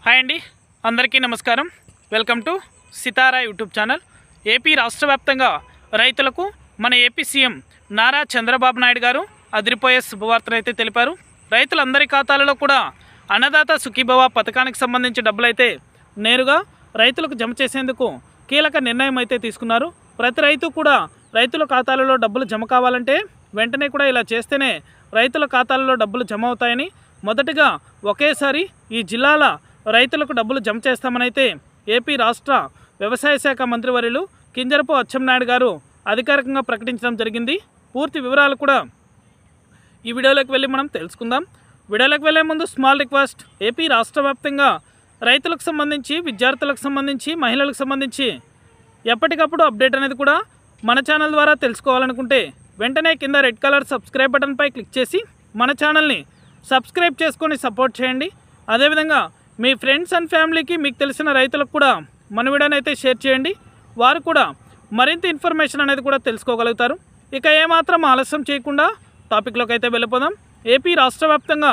Hi అండి, అందరికీ నమస్కారం. Welcome to Sitara YouTube channel. AP రాష్ట్ర వ్యాప్తంగా రైతులకు మన ఏపీ సీఎం నారా చంద్రబాబు నాయుడు గారు అదిరిపోయే శుభవార్తను అయితే తెలిపారు. రైతులందరి ఖాతాలలో కూడా అన్నదాత సుఖీభవ పథకానికి సంబంధించి డబ్బులైతే నేరుగా రైతులకు జమ చేసేందుకు కీలక నిర్ణయం అయితే తీసుకున్నారు. ప్రతి రైతు కూడా రైతుల ఖాతాలలో డబ్బులు జమ కావాలంటే వెంటనే కూడా ఇలా చేస్తేనే రైతుల ఖాతాలలో డబ్బులు జమ అవుతాయని, మొదటగా ఒకేసారి ఈ జిల్లాల రైతులకు డబ్బులు జమ చేస్తామని అయితే ఏపీ రాష్ట్ర వ్యవసాయ శాఖ మంత్రివర్యులు కింజరపు అచ్చెన్నాయుడు గారు అధికారికంగా ప్రకటించడం జరిగింది. పూర్తి వివరాలు కూడా ఈ వీడియోలోకి వెళ్ళి మనం తెలుసుకుందాం. వీడియోలోకి వెళ్ళే ముందు స్మాల్ రిక్వెస్ట్, ఏపీ రాష్ట్ర వ్యాప్తంగా రైతులకు సంబంధించి, విద్యార్థులకు సంబంధించి, మహిళలకు సంబంధించి ఎప్పటికప్పుడు అప్డేట్ అనేది కూడా మన ఛానల్ ద్వారా తెలుసుకోవాలనుకుంటే వెంటనే కింద రెడ్ కలర్ సబ్స్క్రైబ్ బటన్పై క్లిక్ చేసి మన ఛానల్ని సబ్స్క్రైబ్ చేసుకొని సపోర్ట్ చేయండి. అదేవిధంగా మీ ఫ్రెండ్స్ అండ్ ఫ్యామిలీకి, మీకు తెలిసిన రైతులకు కూడా మన వీడియోని అయితే షేర్ చేయండి. వారు కూడా మరింత ఇన్ఫర్మేషన్ అనేది కూడా తెలుసుకోగలుగుతారు. ఇక ఏమాత్రం ఆలస్యం చేయకుండా టాపిక్లోకి అయితే వెళ్ళిపోదాం. ఏపీ రాష్ట్ర వ్యాప్తంగా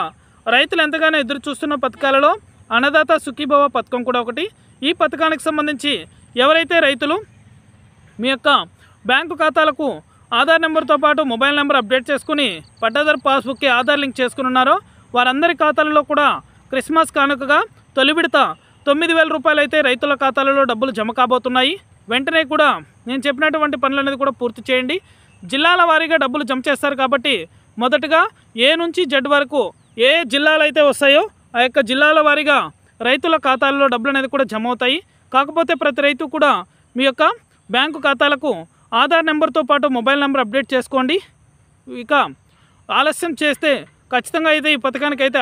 రైతులు ఎంతగానో ఎదురు చూస్తున్న పథకాలలో అన్నదాత సుఖీభవ పథకం కూడా ఒకటి. ఈ పథకానికి సంబంధించి ఎవరైతే రైతులు మీ యొక్క బ్యాంకు ఖాతాలకు ఆధార్ నెంబర్తో పాటు మొబైల్ నెంబర్ అప్డేట్ చేసుకుని పట్టాదారు పాస్బుక్కి ఆధార్ లింక్ చేసుకుని ఉన్నారో వారందరి ఖాతాలలో కూడా క్రిస్మస్ కానుకగా తొలి విడత 9,000 రూపాయలు అయితే రైతుల ఖాతాలలో డబ్బులు జమ కాబోతున్నాయి. వెంటనే కూడా నేను చెప్పినటువంటి పనులు అనేది కూడా పూర్తి చేయండి. జిల్లాల వారీగా డబ్బులు జమ చేస్తారు కాబట్టి మొదటగా ఏ నుంచి జెడ్ వరకు ఏ జిల్లాలు అయితే వస్తాయో ఆ యొక్క జిల్లాల వారీగా రైతుల ఖాతాలలో డబ్బులు అనేది కూడా జమ అవుతాయి. కాకపోతే ప్రతి రైతు కూడా మీ యొక్క బ్యాంకు ఖాతాలకు ఆధార్ నెంబర్తో పాటు మొబైల్ నెంబర్ అప్డేట్ చేసుకోండి. ఇక ఆలస్యం చేస్తే ఖచ్చితంగా అయితే ఈ పథకానికి అయితే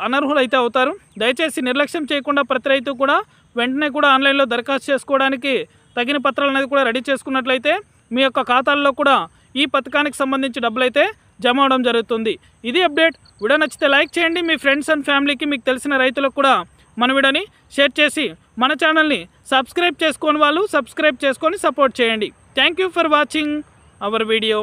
అనర్హులు అయితే అవుతారు. దయచేసి నిర్లక్ష్యం చేయకుండా ప్రతి రైతు కూడా వెంటనే కూడా ఆన్లైన్లో దరఖాస్తు చేసుకోవడానికి తగిన పత్రాలు అనేది కూడా రెడీ చేసుకున్నట్లయితే మీ యొక్క ఖాతాల్లో కూడా ఈ పథకానికి సంబంధించి డబ్బులు అయితే జమ అవడం జరుగుతుంది. ఇది అప్డేట్. వీడియో నచ్చితే లైక్ చేయండి. మీ ఫ్రెండ్స్ అండ్ ఫ్యామిలీకి, మీకు తెలిసిన రైతులకు కూడా మన వీడియోని షేర్ చేసి మన ఛానల్ని సబ్స్క్రైబ్ చేసుకోని వాళ్ళు సబ్స్క్రైబ్ చేసుకొని సపోర్ట్ చేయండి. Thank you for watching our video.